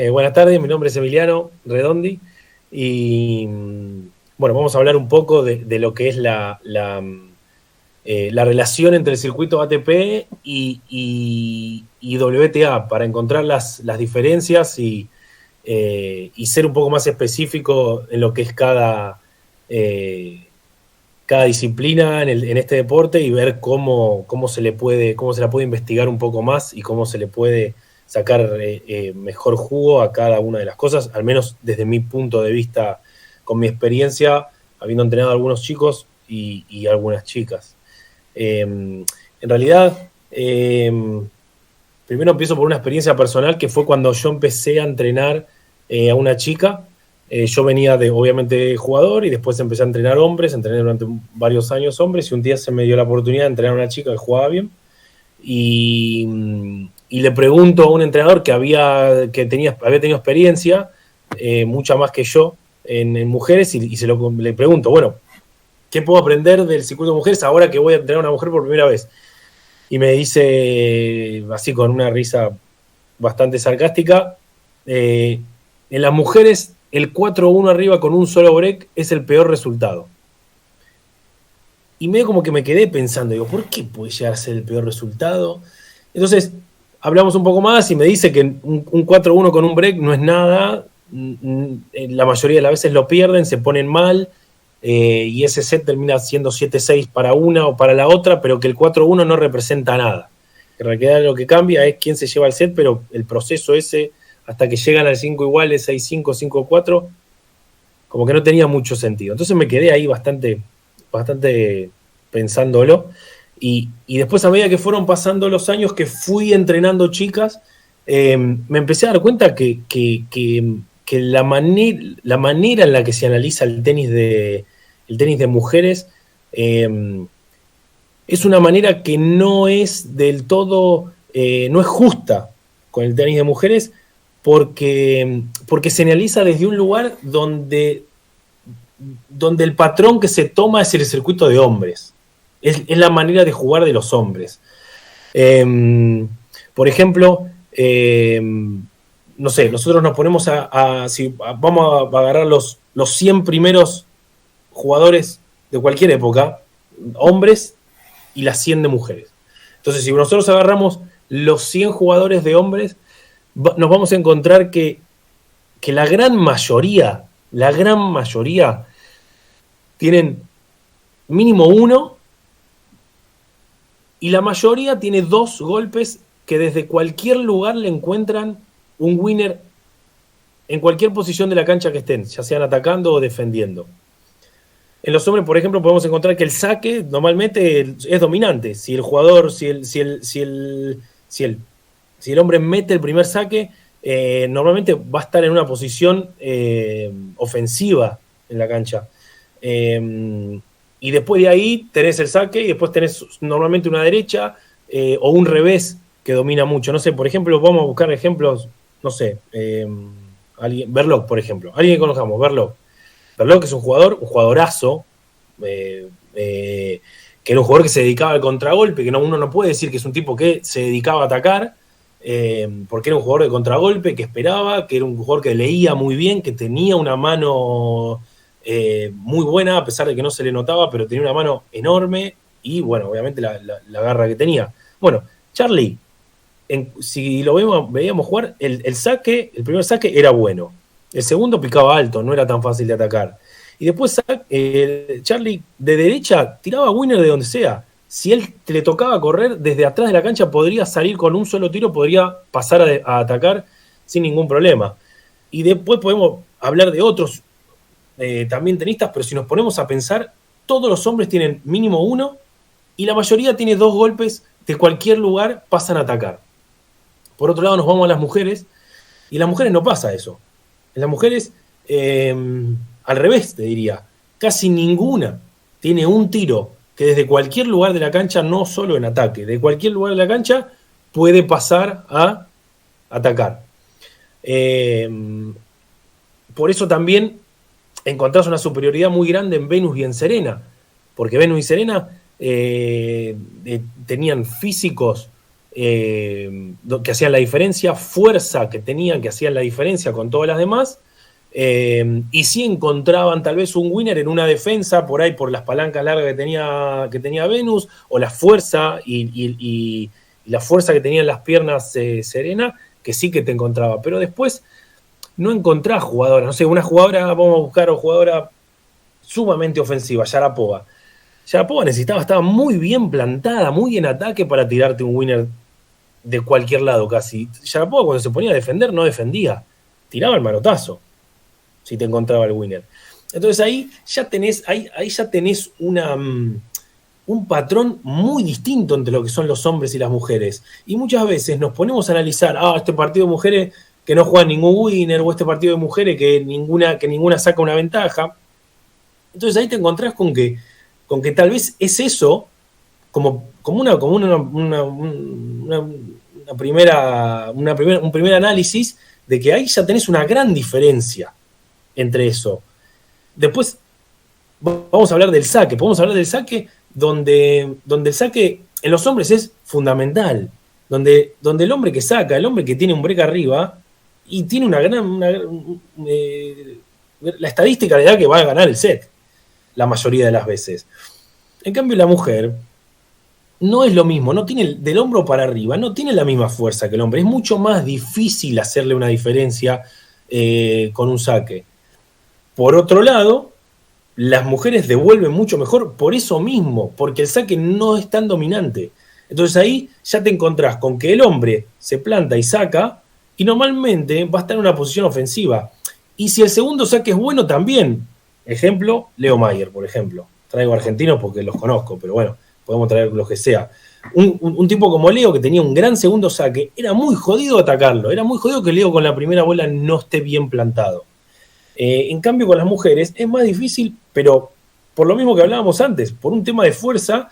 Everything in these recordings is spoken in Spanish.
Buenas tardes, mi nombre es Emiliano Redondi y bueno, vamos a hablar un poco de lo que es la relación entre el circuito ATP y WTA para encontrar las diferencias y ser un poco más específico en lo que es cada disciplina en este deporte y ver cómo se la puede investigar un poco más y cómo se le puede sacar mejor jugo a cada una de las cosas, al menos desde mi punto de vista, con mi experiencia, habiendo entrenado a algunos chicos y algunas chicas. En realidad, primero empiezo por una experiencia personal que fue cuando yo empecé a entrenar a una chica. Yo venía obviamente de jugador y después empecé a entrenar hombres, entrené durante varios años hombres y un día se me dio la oportunidad de entrenar a una chica que jugaba bien y le pregunto a un entrenador que había tenido experiencia, mucha más que yo, en mujeres y le pregunto, bueno, ¿qué puedo aprender del circuito de mujeres ahora que voy a entrenar a una mujer por primera vez? Y me dice, así con una risa bastante sarcástica, en las mujeres el 4-1 arriba con un solo break es el peor resultado. Y medio como que me quedé pensando, digo, ¿por qué puede llegar a ser el peor resultado? Entonces, hablamos un poco más y me dice que un 4-1 con un break no es nada, la mayoría de las veces lo pierden, se ponen mal, y ese set termina siendo 7-6 para una o para la otra, pero que el 4-1 no representa nada. En realidad lo que cambia es quién se lleva el set, pero el proceso ese, hasta que llegan al 5 iguales, 6-5, 5-4, como que no tenía mucho sentido. Entonces me quedé ahí bastante pensándolo. Y después, a medida que fueron pasando los años que fui entrenando chicas, me empecé a dar cuenta que la manera en la que se analiza el tenis de mujeres es una manera que no es del todo, no es justa con el tenis de mujeres porque se analiza desde un lugar donde el patrón que se toma es el circuito de hombres. Es la manera de jugar de los hombres. Por ejemplo, no sé, nosotros nos ponemos vamos a agarrar los 100 primeros jugadores de cualquier época, hombres, y las 100 de mujeres. Entonces, si nosotros agarramos los 100 jugadores de hombres, nos vamos a encontrar que la gran mayoría tienen mínimo uno y la mayoría tiene dos golpes que desde cualquier lugar le encuentran un winner en cualquier posición de la cancha que estén, ya sean atacando o defendiendo. En los hombres, por ejemplo, podemos encontrar que el saque normalmente es dominante. Si el jugador, si el hombre mete el primer saque, normalmente va a estar en una posición ofensiva en la cancha. Y después de ahí tenés el saque y después tenés normalmente una derecha o un revés que domina mucho. No sé, por ejemplo, vamos a buscar ejemplos, no sé, Berlocq, por ejemplo. Alguien que conozcamos, Berlocq. Berlocq es un jugadorazo, que era un jugador que se dedicaba al contragolpe, que uno no puede decir que es un tipo que se dedicaba a atacar, porque era un jugador de contragolpe, que esperaba, que era un jugador que leía muy bien, que tenía una mano muy buena, a pesar de que no se le notaba, pero tenía una mano enorme y, bueno, obviamente la garra que tenía. Bueno, Charlie, si lo veíamos jugar, el primer saque era bueno. El segundo picaba alto, no era tan fácil de atacar. Y después Charlie de derecha tiraba winner de donde sea. Si él le tocaba correr desde atrás de la cancha, podría salir con un solo tiro, podría pasar a atacar sin ningún problema. Y después podemos hablar de otros también tenistas, pero si nos ponemos a pensar, todos los hombres tienen mínimo uno y la mayoría tiene dos golpes de cualquier lugar, pasan a atacar. Por otro lado, nos vamos a las mujeres y en las mujeres no pasa eso. En las mujeres, al revés, te diría, casi ninguna tiene un tiro que desde cualquier lugar de la cancha, no solo en ataque, de cualquier lugar de la cancha puede pasar a atacar. Por eso también encontrás una superioridad muy grande en Venus y en Serena, porque Venus y Serena tenían físicos que hacían la diferencia, fuerza que tenían que hacían la diferencia con todas las demás, y sí encontraban tal vez un winner en una defensa, por ahí por las palancas largas que tenía Venus, o la fuerza y la fuerza que tenían las piernas Serena, que sí que te encontraba. Pero después no encontrás jugadoras, no sé, una jugadora, vamos a buscar una jugadora sumamente ofensiva, Sharapova. Sharapova estaba muy bien plantada, muy en ataque para tirarte un winner de cualquier lado casi. Sharapova cuando se ponía a defender no defendía, tiraba el manotazo si te encontraba el winner. Entonces ahí ya tenés un patrón muy distinto entre lo que son los hombres y las mujeres. Y muchas veces nos ponemos a analizar, este partido de mujeres que no juegan ningún winner, o este partido de mujeres que ninguna saca una ventaja. Entonces ahí te encontrás con que tal vez es eso, como un primer análisis de que ahí ya tenés una gran diferencia entre eso. Después vamos a hablar del saque. Podemos hablar del saque donde el saque en los hombres es fundamental. Donde el hombre que saca, el hombre que tiene un break arriba y tiene la estadística le da que va a ganar el set la mayoría de las veces. En cambio la mujer no es lo mismo, no tiene del hombro para arriba, no tiene la misma fuerza que el hombre. Es mucho más difícil hacerle una diferencia con un saque. Por otro lado, las mujeres devuelven mucho mejor por eso mismo, porque el saque no es tan dominante. Entonces ahí ya te encontrás con que el hombre se planta y saca, y normalmente va a estar en una posición ofensiva. Y si el segundo saque es bueno también, ejemplo, Leo Mayer, por ejemplo. Traigo argentinos porque los conozco, pero bueno, podemos traer lo que sea. Un tipo como Leo, que tenía un gran segundo saque, era muy jodido atacarlo, era muy jodido que Leo con la primera bola no esté bien plantado. En cambio con las mujeres es más difícil, pero por lo mismo que hablábamos antes, por un tema de fuerza,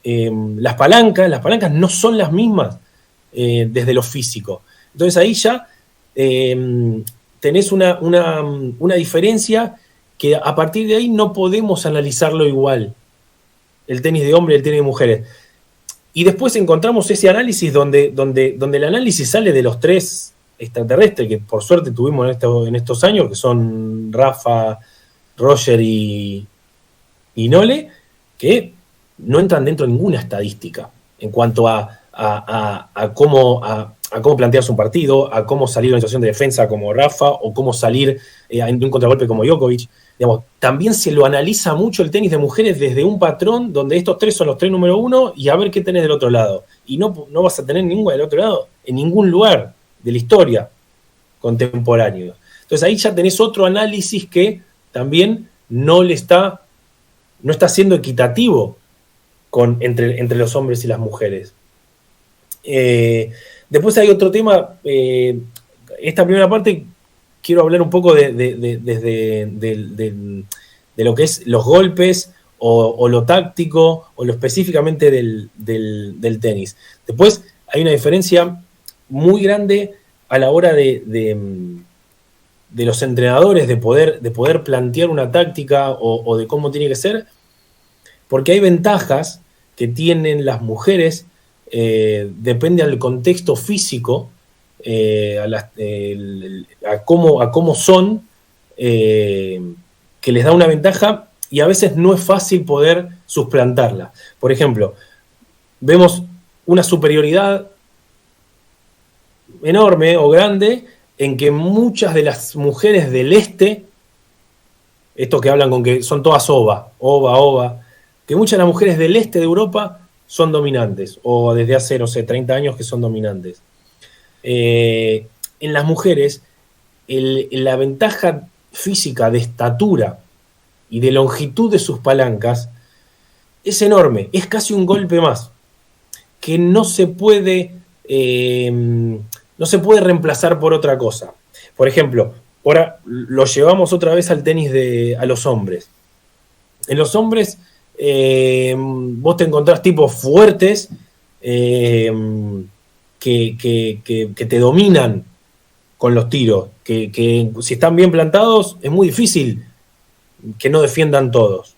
las palancas no son las mismas desde lo físico. Entonces ahí ya tenés una diferencia que a partir de ahí no podemos analizarlo igual, el tenis de hombre y el tenis de mujeres. Y después encontramos ese análisis donde el análisis sale de los tres extraterrestres que por suerte tuvimos en estos años, que son Rafa, Roger y Nole, que no entran dentro de ninguna estadística en cuanto a cómo plantearse un partido, a cómo salir de una situación de defensa como Rafa, o cómo salir en un contragolpe como Djokovic. Digamos, también se lo analiza mucho el tenis de mujeres desde un patrón donde estos tres son los tres número uno y a ver qué tenés del otro lado. Y no vas a tener ninguna del otro lado en ningún lugar de la historia contemporánea. Entonces ahí ya tenés otro análisis que también no está siendo equitativo entre los hombres y las mujeres. Después hay otro tema. Esta primera parte quiero hablar un poco de lo que es los golpes o lo táctico o lo específicamente del tenis. Después hay una diferencia muy grande a la hora de los entrenadores de poder plantear una táctica o de cómo tiene que ser, porque hay ventajas que tienen las mujeres, depende del contexto físico, a cómo son, que les da una ventaja y a veces no es fácil poder suplantarla. Por ejemplo, vemos una superioridad enorme o grande en que muchas de las mujeres del este, estos que hablan con que son todas ova, que muchas de las mujeres del este de Europa son dominantes, o desde hace, no sé, 30 años que son dominantes. En las mujeres, la ventaja física de estatura y de longitud de sus palancas es enorme, es casi un golpe más, que no se puede reemplazar por otra cosa. Por ejemplo, ahora lo llevamos otra vez al tenis a los hombres. En los hombres vos te encontrás tipos fuertes que te dominan con los tiros, que si están bien plantados es muy difícil que no defiendan todos.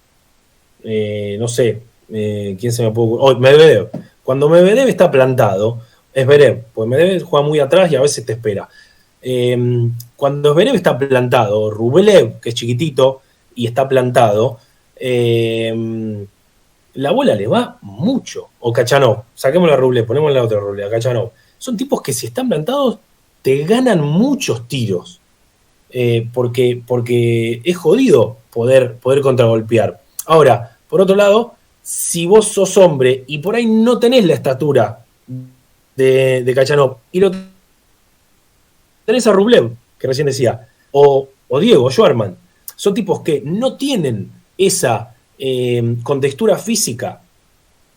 No sé, ¿quién se me puede ocurrir? Medvedev. Cuando Medvedev está plantado, es Zverev, pues Medvedev juega muy atrás y a veces te espera. Cuando Zverev está plantado, Rublev, que es chiquitito y está plantado, la bola le va mucho. O Kachanov, saquémosla a Rublev, ponémosle la otra Rublev, a Kachanov. Son tipos que si están plantados te ganan muchos tiros. Porque es jodido poder contragolpear. Ahora, por otro lado, si vos sos hombre y por ahí no tenés la estatura de Kachanov y lo tenés a Rublev, que recién decía, o Diego, o Schwarman, son tipos que no tienen esa contextura física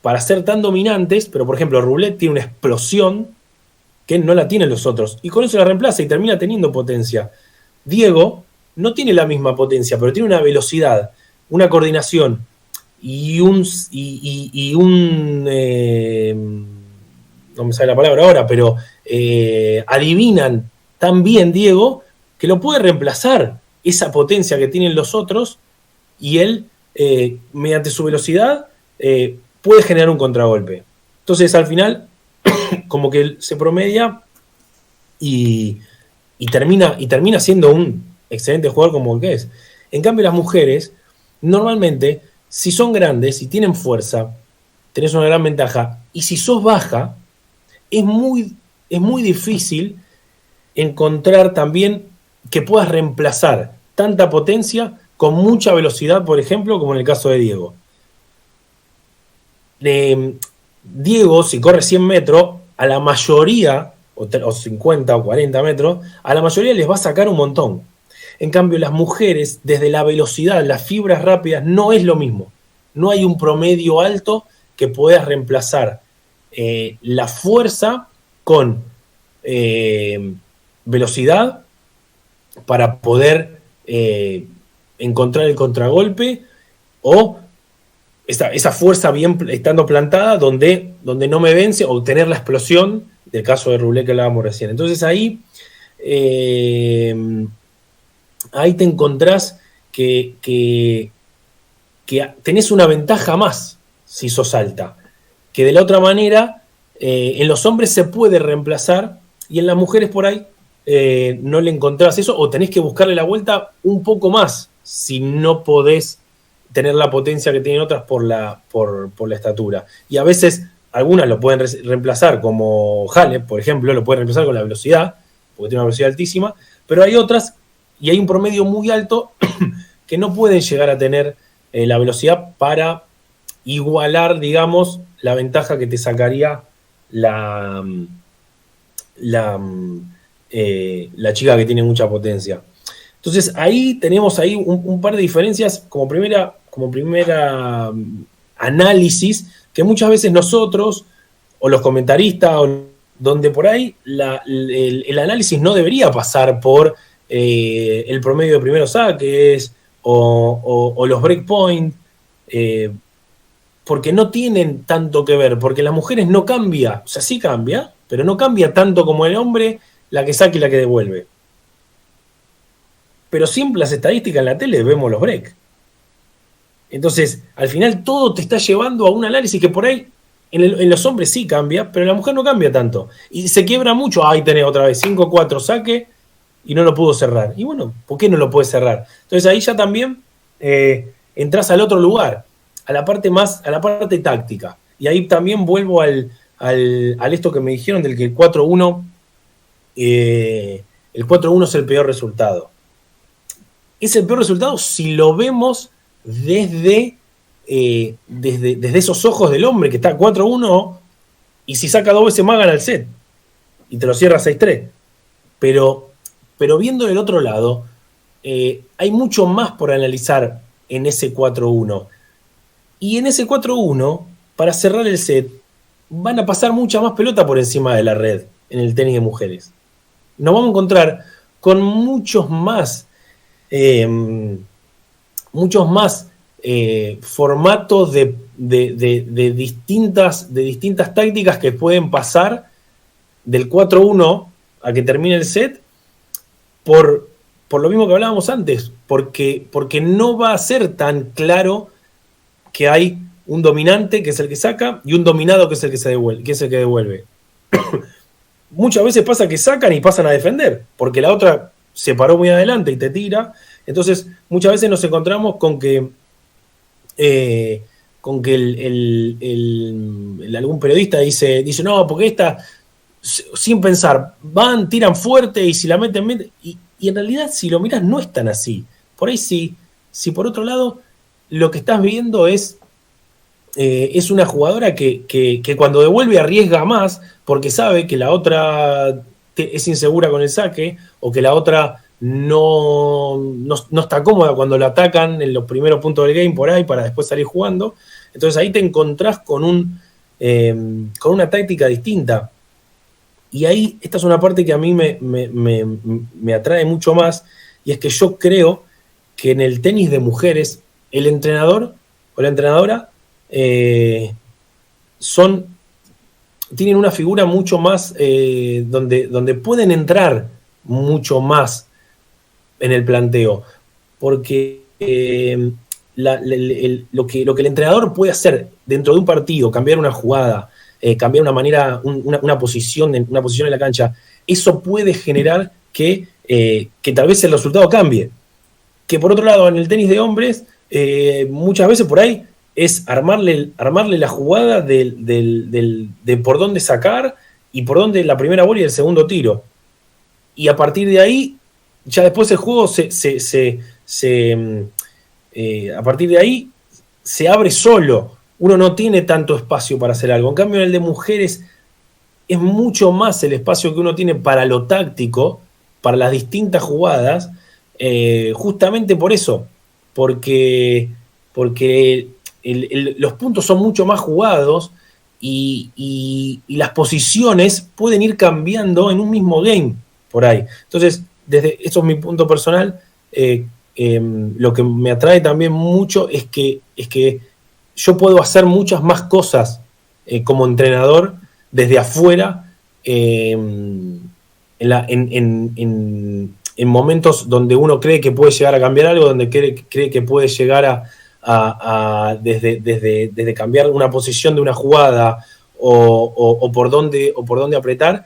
para ser tan dominantes, pero por ejemplo Rublev tiene una explosión que no la tienen los otros, y con eso la reemplaza y termina teniendo potencia. Diego no tiene la misma potencia, pero tiene una velocidad, una coordinación y no me sale la palabra ahora, pero adivinan tan bien Diego que lo puede reemplazar esa potencia que tienen los otros y él, mediante su velocidad, puede generar un contragolpe. Entonces, al final, como que se promedia y termina siendo un excelente jugador como el que es. En cambio, las mujeres, normalmente, si son grandes, si tienen fuerza, tenés una gran ventaja. Y si sos baja, es muy difícil encontrar también que puedas reemplazar tanta potencia con mucha velocidad, por ejemplo, como en el caso de Diego. Diego, si corre 100 metros, a la mayoría, o 50 o 40 metros, a la mayoría les va a sacar un montón. En cambio, las mujeres, desde la velocidad, las fibras rápidas, no es lo mismo. No hay un promedio alto que puedas reemplazar la fuerza con velocidad para poder encontrar el contragolpe o esa fuerza bien estando plantada donde no me vence o tener la explosión del caso de Rublev que hablábamos recién. Entonces ahí te encontrás que tenés una ventaja más si sos alta, que de la otra manera en los hombres se puede reemplazar y en las mujeres por ahí no le encontrás eso o tenés que buscarle la vuelta un poco más si no podés tener la potencia que tienen otras por la estatura. Y a veces algunas lo pueden reemplazar, como Halep, por ejemplo, lo pueden reemplazar con la velocidad, porque tiene una velocidad altísima, pero hay otras, y hay un promedio muy alto, que no pueden llegar a tener la velocidad para igualar, digamos, la ventaja que te sacaría la chica que tiene mucha potencia. Entonces ahí tenemos ahí un par de diferencias como primera análisis que muchas veces nosotros o los comentaristas donde por ahí el análisis no debería pasar por el promedio de primeros saques o los breakpoint porque no tienen tanto que ver, porque las mujeres no cambia, o sea, sí cambia, pero no cambia tanto como el hombre la que saca y la que devuelve. Pero siempre las estadísticas en la tele vemos los break. Entonces, al final todo te está llevando a un análisis que por ahí en los hombres sí cambia, pero en la mujer no cambia tanto. Y se quiebra mucho. Ahí tenés otra vez 5-4 saque y no lo pudo cerrar. Y bueno, ¿por qué no lo puede cerrar? Entonces ahí ya también entras al otro lugar, a la parte táctica. Y ahí también vuelvo al esto que me dijeron del que el 4-1 es el peor resultado. Es el peor resultado si lo vemos desde esos ojos del hombre que está 4-1 y si saca 2 veces más gana el set y te lo cierra 6-3. Pero viendo del otro lado, hay mucho más por analizar en ese 4-1. Y en ese 4-1, para cerrar el set, van a pasar mucha más pelota por encima de la red en el tenis de mujeres. Nos vamos a encontrar con muchos más formatos de distintas tácticas que pueden pasar del 4-1 a que termine el set por lo mismo que hablábamos antes, porque no va a ser tan claro que hay un dominante que es el que saca y un dominado que es el que se devuelve, que es el que devuelve. Muchas veces pasa que sacan y pasan a defender, porque la otra se paró muy adelante y te tira. Entonces, muchas veces nos encontramos con que algún periodista dice, no, porque esta, sin pensar, van, tiran fuerte y si la meten, y en realidad si lo miras no es tan así. Por ahí si por otro lado lo que estás viendo es una jugadora que cuando devuelve arriesga más porque sabe que la otra es insegura con el saque o que la otra no está cómoda cuando la atacan en los primeros puntos del game por ahí para después salir jugando. Entonces ahí te encontrás con una táctica distinta. Y ahí esta es una parte que a mí me atrae mucho más, y es que yo creo que en el tenis de mujeres el entrenador o la entrenadora tienen una figura mucho más donde pueden entrar mucho más en el planteo, porque lo que el entrenador puede hacer dentro de un partido, cambiar una jugada, cambiar una manera, una posición en la cancha, eso puede generar que tal vez el resultado cambie. Que por otro lado, en el tenis de hombres, muchas veces por ahí es armarle la jugada de por dónde sacar y por dónde la primera bola y el segundo tiro. Y a partir de ahí, ya después el juego a partir de ahí se abre solo. Uno no tiene tanto espacio para hacer algo. En cambio, en el de mujeres es mucho más el espacio que uno tiene para lo táctico, para las distintas jugadas, justamente por eso, porque los puntos son mucho más jugados y las posiciones pueden ir cambiando en un mismo game por ahí. Entonces, eso es mi punto personal. Lo que me atrae también mucho es que yo puedo hacer muchas más cosas como entrenador desde afuera en momentos donde uno cree que puede llegar a cambiar algo, donde cree que puede llegar desde cambiar una posición de una jugada o por dónde apretar,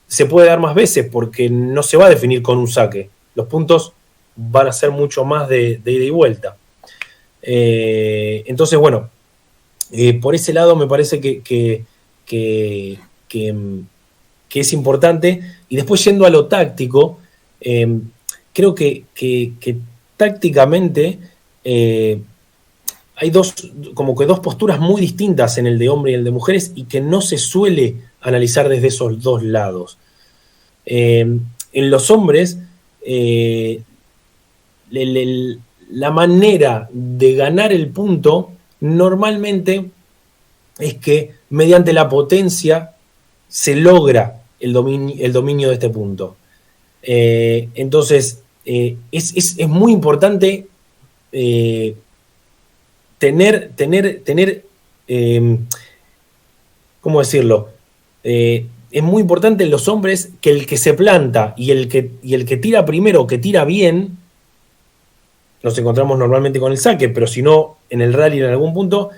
se puede dar más veces porque no se va a definir con un saque. Los puntos van a ser mucho más de ida y vuelta. Entonces, bueno, por ese lado me parece que es importante. Y después, yendo a lo táctico, creo que tácticamente hay dos posturas muy distintas en el de hombre y el de mujeres y que no se suele analizar desde esos dos lados. En los hombres, la manera de ganar el punto normalmente es que mediante la potencia se logra el dominio de este punto. Entonces, es muy importante tener ¿cómo decirlo? Es muy importante en los hombres que el que se planta y el que tira primero, que tira bien, nos encontramos normalmente con el saque, pero si no, en el rally en algún punto,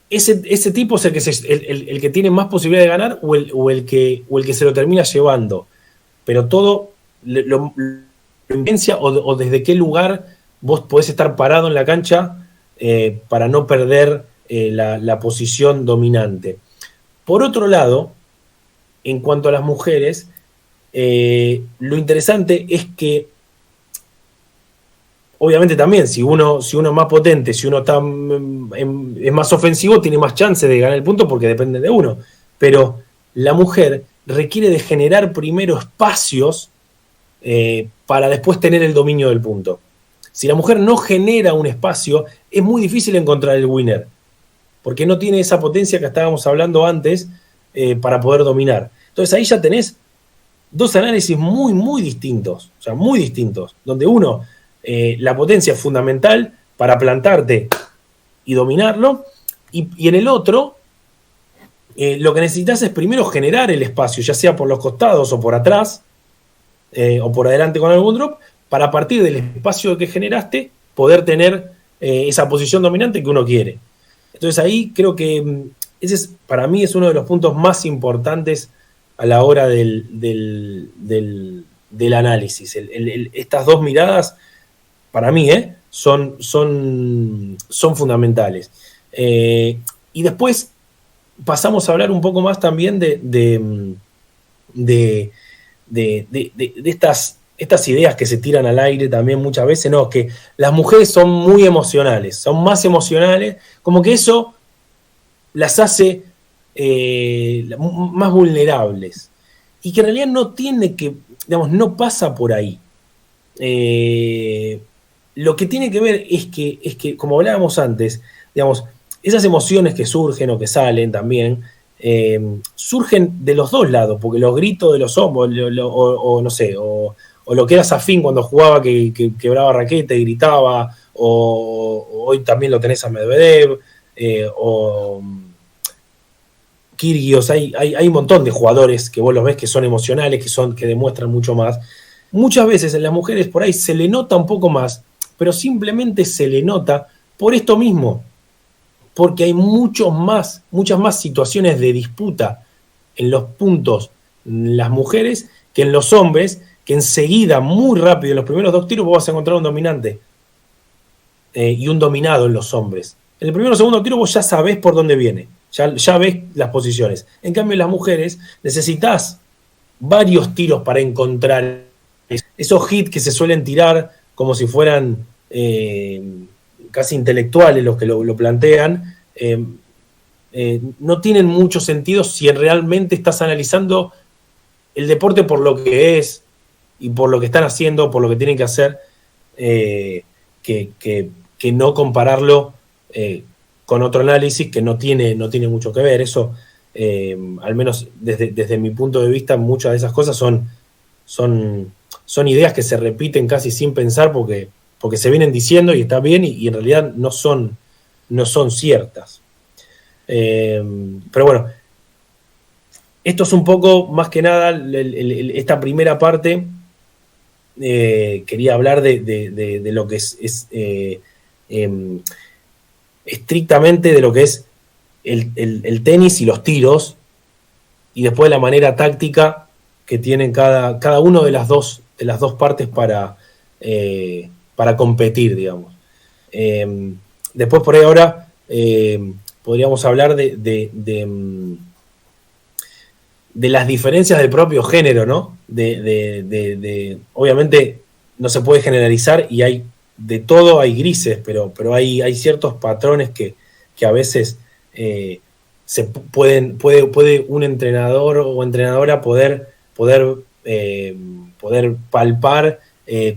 ese tipo es el que tiene más posibilidad de ganar o el que se lo termina llevando. Pero todo lo influencia o desde qué lugar vos podés estar parado en la cancha para no perder la posición dominante. Por otro lado, en cuanto a las mujeres, lo interesante es que obviamente también, si uno es más potente, si uno es más ofensivo, tiene más chance de ganar el punto porque depende de uno. Pero la mujer requiere de generar primero espacios para después tener el dominio del punto. Si la mujer no genera un espacio, es muy difícil encontrar el winner, porque no tiene esa potencia que estábamos hablando antes para poder dominar. Entonces ahí ya tenés dos análisis muy, muy distintos, o sea, muy distintos, donde uno... la potencia es fundamental para plantarte y dominarlo, y en el otro lo que necesitas es primero generar el espacio, ya sea por los costados o por atrás o por adelante con algún drop, para a partir del espacio que generaste poder tener esa posición dominante que uno quiere. Entonces ahí creo que ese es, para mí es uno de los puntos más importantes a la hora del análisis. Estas dos miradas, para mí, son fundamentales. Y después pasamos a hablar un poco más también de estas ideas que se tiran al aire también muchas veces, no, que las mujeres son muy emocionales, son más emocionales, como que eso las hace más vulnerables. Y que en realidad no tiene que, digamos, no pasa por ahí. Lo que tiene que ver es que, como hablábamos antes, digamos, esas emociones que surgen o que salen también, surgen de los dos lados, porque los gritos de los hombres, o no sé, o lo que era Safin cuando jugaba que quebraba raqueta y gritaba, o hoy también lo tenés a Medvedev, o Kyrgios, hay un montón de jugadores que vos los ves que son emocionales, que demuestran mucho más. Muchas veces en las mujeres por ahí se le nota un poco más, pero simplemente se le nota por esto mismo, porque hay muchas más situaciones de disputa en los puntos en las mujeres que en los hombres, que enseguida, muy rápido, en los primeros 2 tiros vos vas a encontrar un dominante y un dominado en los hombres. En el primero o segundo tiro vos ya sabés por dónde viene, ya ves las posiciones. En cambio, en las mujeres necesitas varios tiros para encontrar esos hits que se suelen tirar como si fueran casi intelectuales los que lo plantean, no tienen mucho sentido si realmente estás analizando el deporte por lo que es y por lo que están haciendo, por lo que tienen que hacer, que no compararlo con otro análisis que no tiene mucho que ver. Eso, al menos desde mi punto de vista, muchas de esas cosas son ideas que se repiten casi sin pensar porque se vienen diciendo y está bien y en realidad no son ciertas. Pero bueno, esto es un poco, más que nada, esta primera parte. Quería hablar de lo que es estrictamente de lo que es el tenis y los tiros, y después la manera táctica que tienen cada uno de las dos partes para competir, digamos. Después por ahí ahora podríamos hablar de las diferencias del propio género, ¿no? Obviamente no se puede generalizar y hay de todo, hay grises, pero hay ciertos patrones que a veces puede un entrenador o entrenadora poder palpar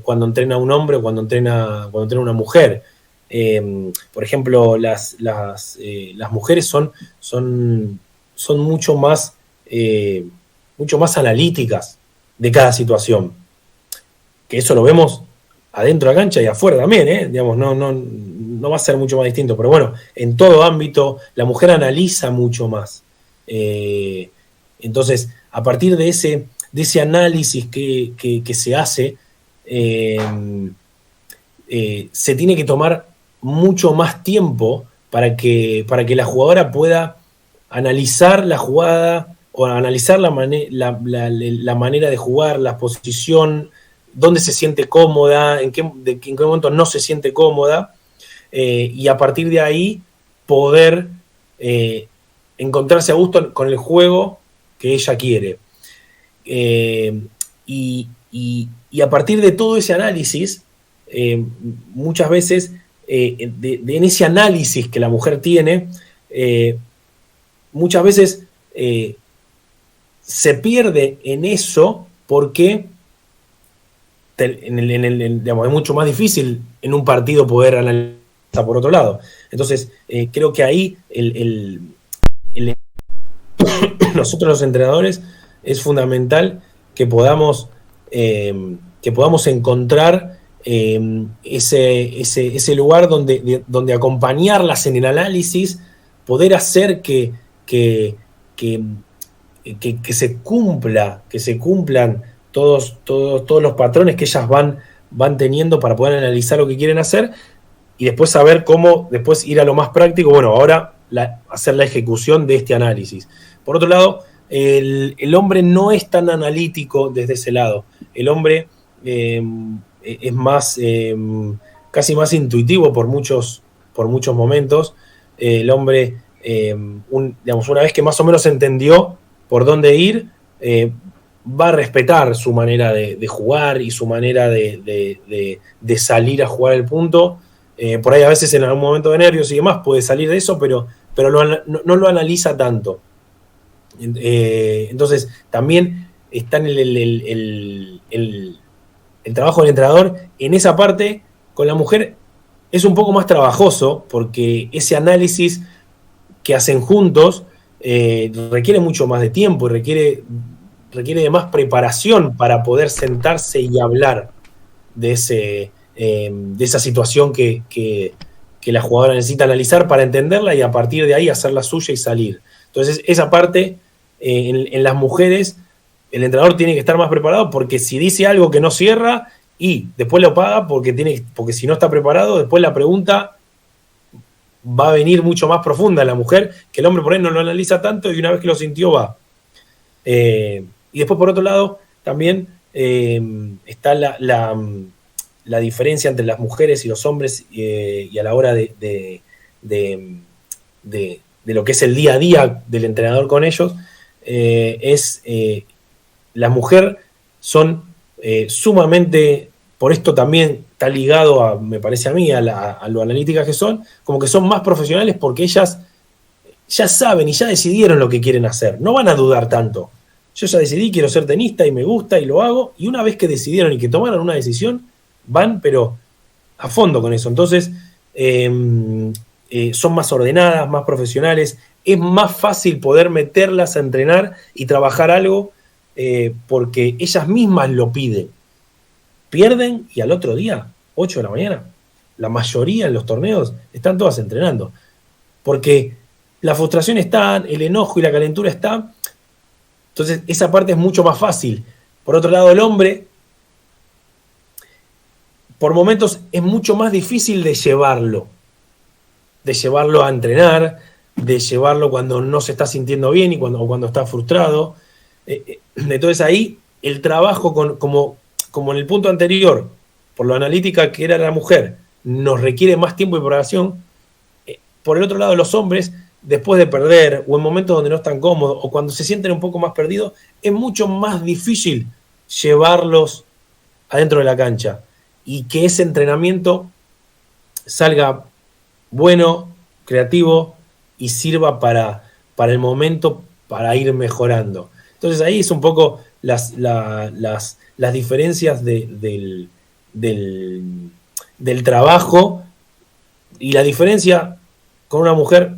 cuando entrena un hombre o cuando entrena una mujer. Por ejemplo, las mujeres son mucho más analíticas de cada situación, que eso lo vemos adentro de la cancha y afuera también, digamos, no va a ser mucho más distinto, pero bueno, en todo ámbito la mujer analiza mucho más. Entonces, a partir de ese análisis que se hace, se tiene que tomar mucho más tiempo para que la jugadora pueda analizar la jugada o analizar la manera de jugar, la posición, dónde se siente cómoda, en qué momento no se siente cómoda, y a partir de ahí poder encontrarse a gusto con el juego que ella quiere. Y a partir de todo ese análisis, muchas veces, en ese análisis que la mujer tiene, muchas veces se pierde en eso porque digamos, es mucho más difícil en un partido poder analizar por otro lado. Entonces, creo que ahí nosotros los entrenadores es fundamental que podamos encontrar ese lugar donde acompañarlas en el análisis, poder hacer que se cumplan todos los patrones que ellas van teniendo para poder analizar lo que quieren hacer y después saber cómo después ir a lo más práctico. Bueno, ahora hacer la ejecución de este análisis. Por otro lado, el hombre no es tan analítico desde ese lado. El hombre es más, casi más intuitivo por muchos momentos. El hombre, digamos, una vez que más o menos entendió por dónde ir, va a respetar su manera de jugar y su manera de salir a jugar el punto. Por ahí a veces en algún momento de nervios y demás puede salir de eso, pero no lo analiza tanto. Entonces también está en el trabajo del entrenador en esa parte. Con la mujer es un poco más trabajoso porque ese análisis que hacen juntos requiere mucho más de tiempo y requiere de más preparación para poder sentarse y hablar de esa situación que la jugadora necesita analizar para entenderla y a partir de ahí hacerla suya y salir. Entonces esa parte en las mujeres el entrenador tiene que estar más preparado, porque si dice algo que no cierra y después lo paga porque si no está preparado, después la pregunta va a venir mucho más profunda a la mujer, que el hombre por ahí no lo analiza tanto y una vez que lo sintió va. Y después por otro lado también está la diferencia entre las mujeres y los hombres y a la hora de lo que es el día a día del entrenador con ellos. La mujer son sumamente, por esto también está ligado me parece a mí, a lo analíticas que son, como que son más profesionales porque ellas ya saben y ya decidieron lo que quieren hacer, no van a dudar tanto. Yo ya decidí, quiero ser tenista y me gusta y lo hago, y una vez que decidieron y que tomaron una decisión, van pero a fondo con eso. Entonces son más ordenadas, más profesionales, es más fácil poder meterlas a entrenar y trabajar algo porque ellas mismas lo piden. Pierden y al otro día, 8 de la mañana, la mayoría en los torneos están todas entrenando. Porque la frustración está, el enojo y la calentura está. Entonces esa parte es mucho más fácil. Por otro lado, el hombre, por momentos es mucho más difícil de llevarlo a entrenar, de llevarlo cuando no se está sintiendo bien y cuando está frustrado. Entonces ahí el trabajo, como en el punto anterior, por lo analítica que era la mujer, nos requiere más tiempo y preparación. Por el otro lado, los hombres, después de perder o en momentos donde no están cómodos o cuando se sienten un poco más perdidos, es mucho más difícil llevarlos adentro de la cancha y que ese entrenamiento salga bueno, creativo y sirva para el momento, para ir mejorando. Entonces ahí es un poco las diferencias del trabajo y la diferencia con una mujer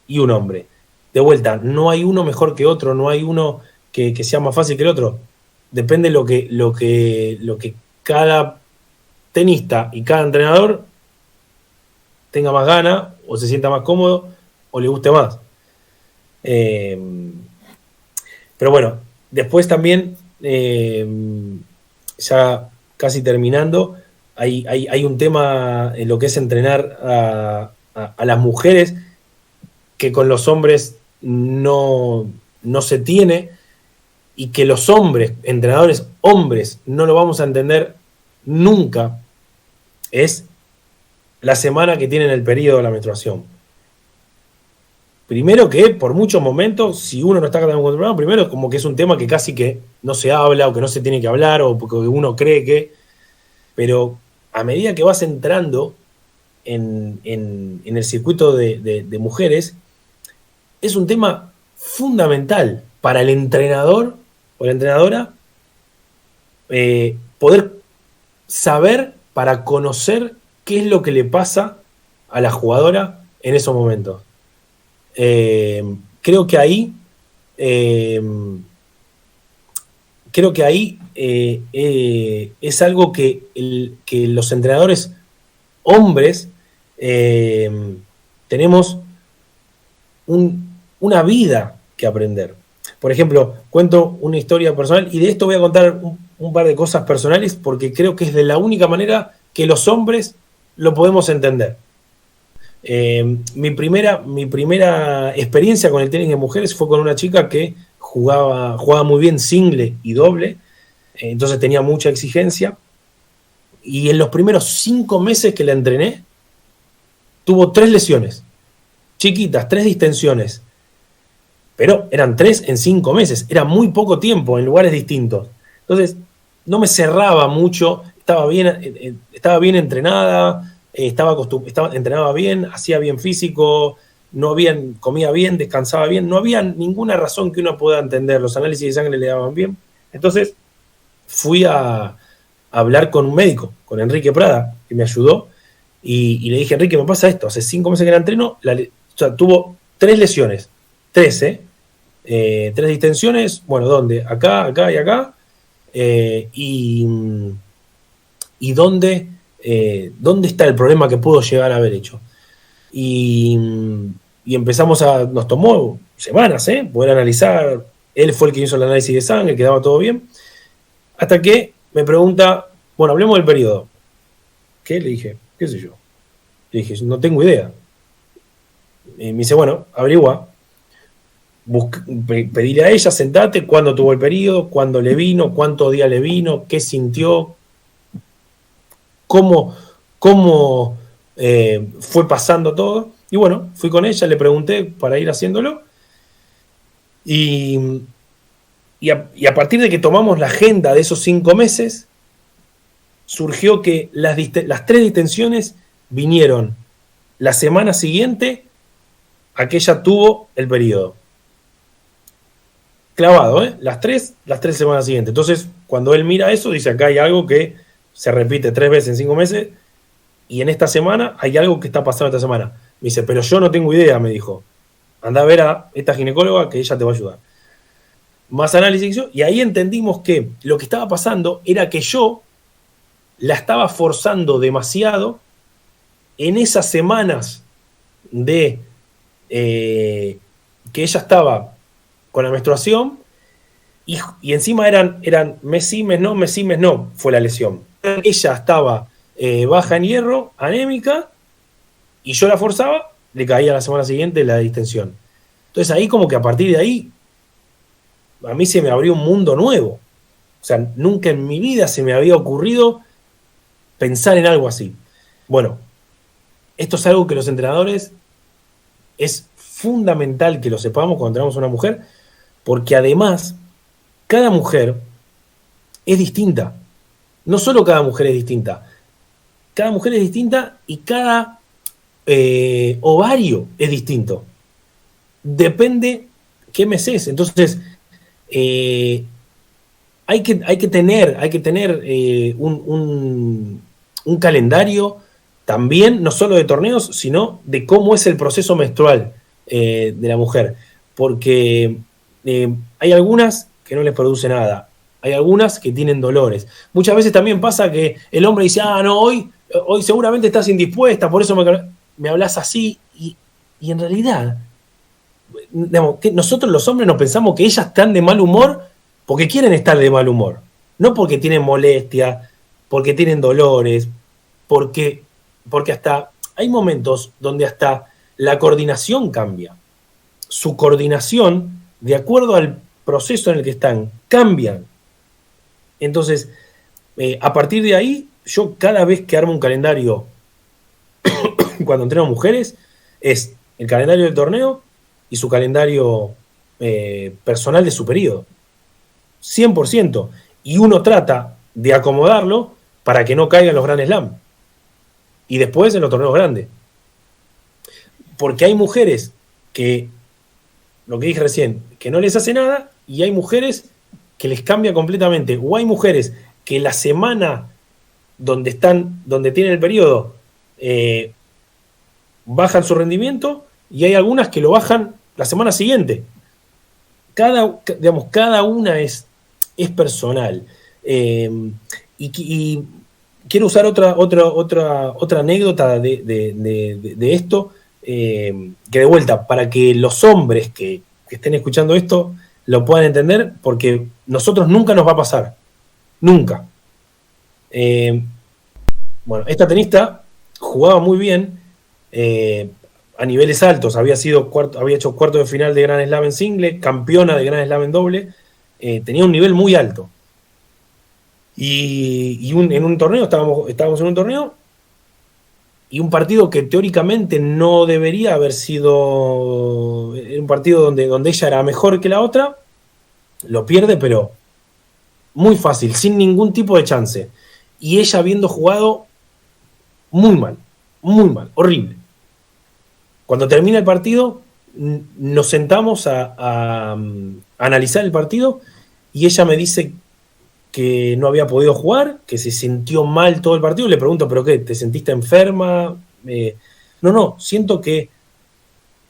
y un hombre. De vuelta, no hay uno mejor que otro, no hay uno que sea más fácil que el otro. Depende lo que cada tenista y cada entrenador tenga más ganas o se sienta más cómodo o le guste más. Pero bueno, después también, ya casi terminando, hay un tema en lo que es entrenar a las mujeres que con los hombres no se tiene, y que los hombres, entrenadores hombres, no lo vamos a entender nunca, es la semana que tienen el periodo de la menstruación. Primero que por muchos momentos, si uno no está controlado, primero como que es un tema que casi que no se habla o que no se tiene que hablar o porque uno cree que, pero a medida que vas entrando en el circuito de mujeres, es un tema fundamental para el entrenador o la entrenadora poder saber, para conocer qué es lo que le pasa a la jugadora en esos momentos. Creo que ahí es algo que los entrenadores hombres tenemos una vida que aprender. Por ejemplo, cuento una historia personal y de esto voy a contar un par de cosas personales porque creo que es de la única manera que los hombres lo podemos entender. Mi primera experiencia con el tenis de mujeres fue con una chica que jugaba muy bien single y doble, entonces tenía mucha exigencia. Y en los primeros 5 meses que la entrené, tuvo 3 lesiones, chiquitas, 3 distensiones. Pero eran 3 en 5 meses, era muy poco tiempo en lugares distintos. Entonces, no me cerraba mucho, estaba bien entrenada, entrenaba bien, hacía bien físico, comía bien, descansaba bien, no había ninguna razón que uno pueda entender, los análisis de sangre le daban bien. Entonces, fui a hablar con un médico, con Enrique Prada, que me ayudó, y le dije, Enrique, me pasa esto, hace 5 meses que la entreno, o sea, tuvo 3 lesiones, 3 distensiones, bueno, ¿dónde? Acá, acá y acá, y dónde está el problema que pudo llegar a haber hecho. Y nos tomó semanas, poder analizar, él fue el que hizo el análisis de sangre, quedaba todo bien, hasta que me pregunta, bueno, hablemos del periodo. ¿Qué? Le dije, qué sé yo. Le dije, no tengo idea. Y me dice, bueno, averigua. Pedirle a ella, sentate, cuándo tuvo el periodo, cuándo le vino, cuántos días le vino, qué sintió, cómo fue pasando todo. Y bueno, fui con ella, le pregunté para ir haciéndolo. Y a partir de que tomamos la agenda de esos 5 meses, surgió que las 3 distensiones vinieron la semana siguiente a que ella tuvo el periodo. Clavado, las tres semanas siguientes. Entonces, cuando él mira eso, dice, acá hay algo que se repite 3 veces en 5 meses, y en esta semana hay algo que está pasando esta semana. Me dice, pero yo no tengo idea, me dijo. Anda a ver a esta ginecóloga que ella te va a ayudar. Más análisis, y ahí entendimos que lo que estaba pasando era que yo la estaba forzando demasiado en esas semanas de que ella estaba con la menstruación, y encima eran mes sí, mes no, fue la lesión. Ella estaba baja en hierro, anémica, y yo la forzaba, le caía la semana siguiente la distensión. Entonces ahí como que a partir de ahí, a mí se me abrió un mundo nuevo. O sea, nunca en mi vida se me había ocurrido pensar en algo así. Bueno, esto es algo que los entrenadores es fundamental que lo sepamos cuando tenemos una mujer, porque además cada mujer es distinta. No solo cada mujer es distinta, cada mujer es distinta y cada ovario es distinto. Depende qué mes es. Entonces, hay que tener un calendario también, no solo de torneos, sino de cómo es el proceso menstrual de la mujer. Porque hay algunas que no les produce nada, hay algunas que tienen dolores. Muchas veces también pasa que el hombre dice, no, hoy seguramente estás indispuesta, por eso me hablas así, y en realidad, digamos, que nosotros los hombres nos pensamos que ellas están de mal humor porque quieren estar de mal humor, no porque tienen molestia, porque tienen dolores, porque hasta hay momentos donde hasta la coordinación cambia. Su coordinación, de acuerdo al proceso en el que están, cambian. Entonces, a partir de ahí, yo cada vez que armo un calendario cuando entreno mujeres, es el calendario del torneo y su calendario personal de su periodo. 100%. Y uno trata de acomodarlo para que no caiga en los Grand Slam. Y después en los torneos grandes. Porque hay mujeres que, lo que dije recién, que no les hace nada, y hay mujeres que les cambia completamente. O hay mujeres que la semana donde tienen el periodo bajan su rendimiento, y hay algunas que lo bajan la semana siguiente. Cada una es personal. Y quiero usar otra anécdota de esto, que de vuelta, para que los hombres que estén escuchando esto lo puedan entender, porque nosotros nunca nos va a pasar. Nunca. Bueno, esta tenista jugaba muy bien, a niveles altos, había hecho cuarto de final de Grand Slam en single, campeona de Grand Slam en doble, tenía un nivel muy alto. En un torneo, estábamos en un torneo, y un partido que teóricamente no debería haber sido un partido donde ella era mejor que la otra, lo pierde, pero muy fácil, sin ningún tipo de chance. Y ella habiendo jugado muy mal, horrible. Cuando termina el partido, nos sentamos a analizar el partido y ella me dice que no había podido jugar, que se sintió mal todo el partido. Le pregunto, ¿pero qué? ¿Te sentiste enferma? No, siento que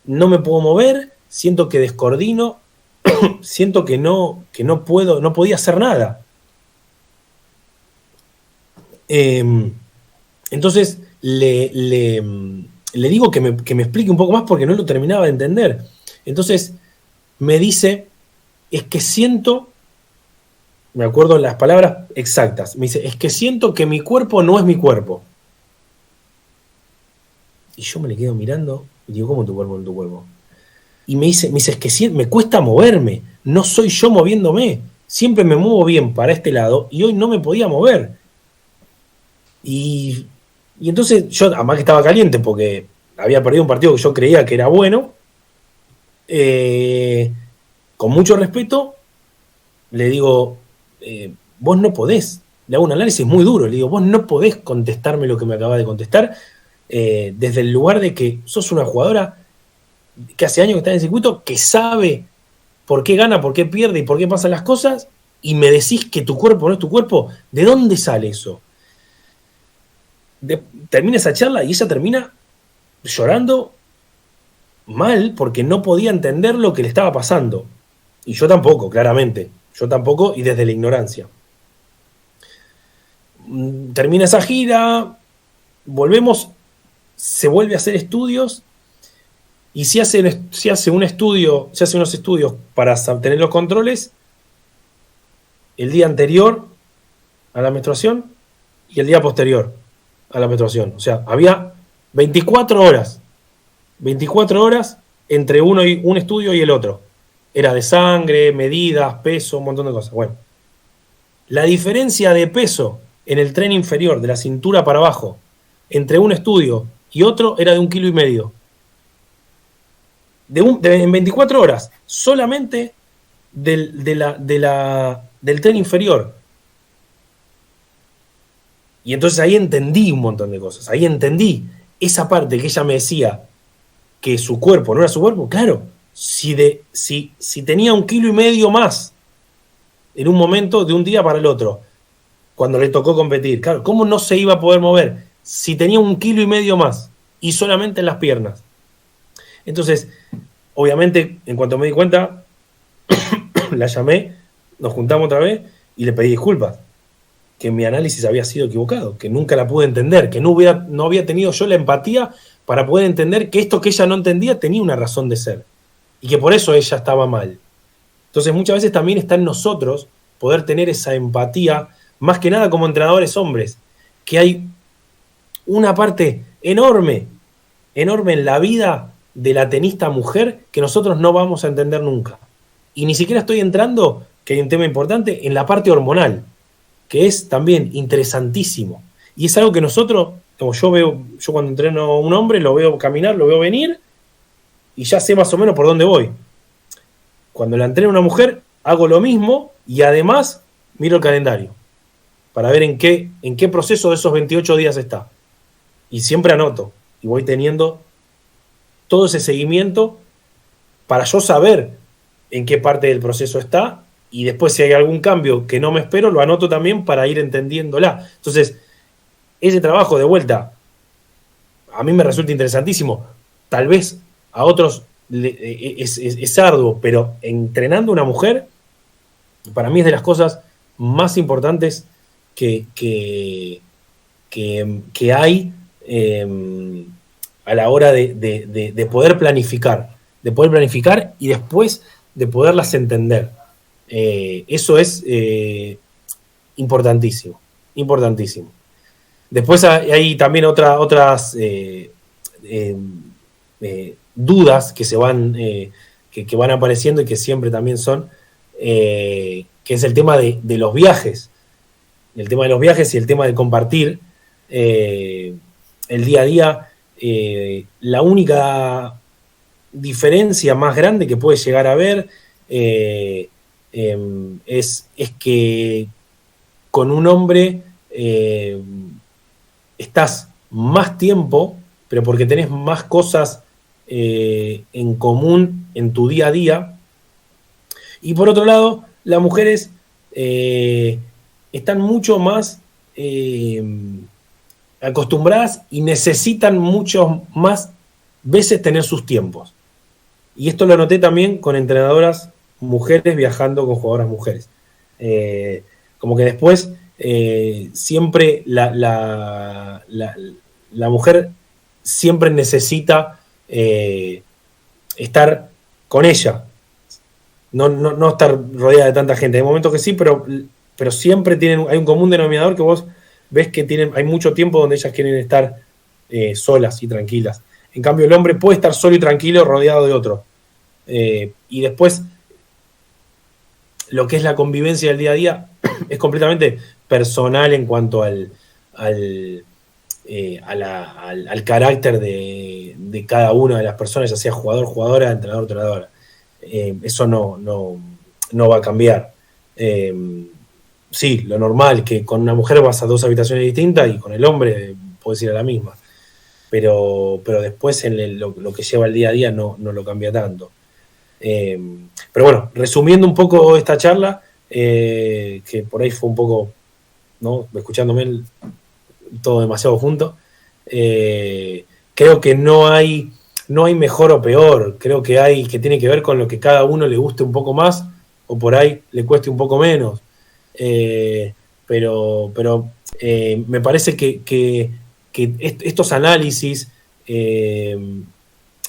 no me puedo mover, siento que descoordino, siento que no puedo, no podía hacer nada. Entonces le digo que me explique un poco más porque no lo terminaba de entender. Entonces me dice, es que siento, me acuerdo las palabras exactas, me dice, es que siento que mi cuerpo no es mi cuerpo. Y yo me le quedo mirando y digo, ¿cómo tu cuerpo no es tu cuerpo? Y me dice, es que me cuesta moverme, no soy yo moviéndome, siempre me muevo bien para este lado y hoy no me podía mover. Y entonces yo, además que estaba caliente porque había perdido un partido que yo creía que era bueno, con mucho respeto, le digo, vos no podés, le hago un análisis muy duro, le digo, vos no podés contestarme lo que me acabas de contestar, desde el lugar de que sos una jugadora que hace años que está en el circuito, que sabe por qué gana, por qué pierde y por qué pasan las cosas, y me decís que tu cuerpo no es tu cuerpo. ¿De dónde sale eso? Termina esa charla y ella termina llorando mal porque no podía entender lo que le estaba pasando. Y yo tampoco, claramente. Yo tampoco, y desde la ignorancia. Termina esa gira, volvemos, se vuelve a hacer estudios, y se hace unos estudios para tener los controles el día anterior a la menstruación y el día posterior a la menstruación. O sea, había 24 horas entre un estudio y el otro. Era de sangre, medidas, peso, un montón de cosas. Bueno, la diferencia de peso en el tren inferior, de la cintura para abajo, entre un estudio y otro era de 1,5 kilos. En 24 horas, solamente del tren inferior. Y entonces ahí entendí un montón de cosas. Ahí entendí esa parte que ella me decía que su cuerpo no era su cuerpo. Claro, si tenía 1,5 kilos más en un momento de un día para el otro, cuando le tocó competir, claro, ¿cómo no se iba a poder mover si tenía 1,5 kilos más y solamente en las piernas? Entonces, obviamente, en cuanto me di cuenta, la llamé, nos juntamos otra vez y le pedí disculpas, que mi análisis había sido equivocado, que nunca la pude entender, que no había tenido yo la empatía para poder entender que esto que ella no entendía tenía una razón de ser y que por eso ella estaba mal. Entonces muchas veces también está en nosotros poder tener esa empatía, más que nada como entrenadores hombres, que hay una parte enorme en la vida de la tenista mujer que nosotros no vamos a entender nunca. Y ni siquiera estoy entrando, que hay un tema importante, en la parte hormonal, que es también interesantísimo. Y es algo que nosotros, como yo cuando entreno a un hombre, lo veo caminar, lo veo venir, y ya sé más o menos por dónde voy. Cuando la entreno a una mujer, hago lo mismo, y además miro el calendario, para ver en qué proceso de esos 28 días está. Y siempre anoto, y voy teniendo todo ese seguimiento para yo saber en qué parte del proceso está, y después si hay algún cambio que no me espero, lo anoto también para ir entendiéndola. Entonces, ese trabajo de vuelta, a mí me resulta interesantísimo. Tal vez a otros es arduo, pero entrenando a una mujer, para mí es de las cosas más importantes que hay a la hora de poder planificar. De poder planificar y después de poderlas entender. Eso es importantísimo. Después hay también otras dudas que se van, que van apareciendo y que siempre también son, que es el tema de los viajes. El tema de los viajes y el tema de compartir el día a día. La única diferencia más grande que puede llegar a haber es que con un hombre estás más tiempo, pero porque tenés más cosas en común en tu día a día. Y por otro lado, las mujeres están mucho más acostumbradas y necesitan mucho más veces tener sus tiempos. Y esto lo noté también con entrenadoras mujeres viajando con jugadoras mujeres. Como que después siempre la mujer siempre necesita estar con ella, no estar rodeada de tanta gente. Hay momentos que sí, pero siempre hay un común denominador que vos ves que hay mucho tiempo donde ellas quieren estar solas y tranquilas. En cambio, el hombre puede estar solo y tranquilo rodeado de otro. Y después, lo que es la convivencia del día a día es completamente personal en cuanto al carácter de cada una de las personas, ya sea jugador, jugadora, entrenador, entrenadora. Eso no va a cambiar. Sí, lo normal, que con una mujer vas a 2 habitaciones distintas y con el hombre puedes ir a la misma. Pero después en lo que lleva el día a día no lo cambia tanto. Pero bueno, resumiendo un poco esta charla, que por ahí fue un poco, ¿no?, escuchándome todo demasiado junto, creo que no hay mejor o peor, creo que tiene que ver con lo que cada uno le guste un poco más o por ahí le cueste un poco menos. Pero me parece que estos análisis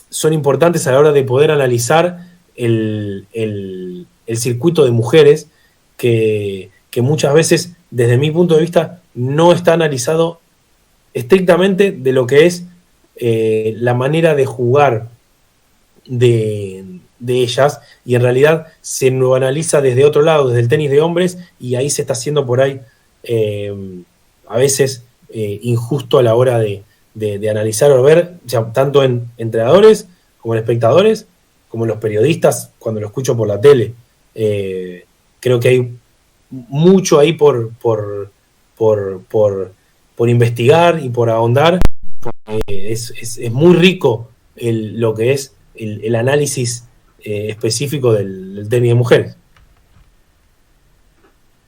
son importantes a la hora de poder analizar el circuito de mujeres que muchas veces, desde mi punto de vista, no está analizado estrictamente de lo que es la manera de jugar de ellas, y en realidad se lo analiza desde otro lado, desde el tenis de hombres, y ahí se está haciendo por ahí a veces injusto a la hora de analizar o ver, o sea, tanto en entrenadores como en espectadores, como en los periodistas cuando lo escucho por la tele. Creo que hay mucho ahí por investigar y por ahondar. Es muy rico lo que es el análisis específico del tenis de mujeres.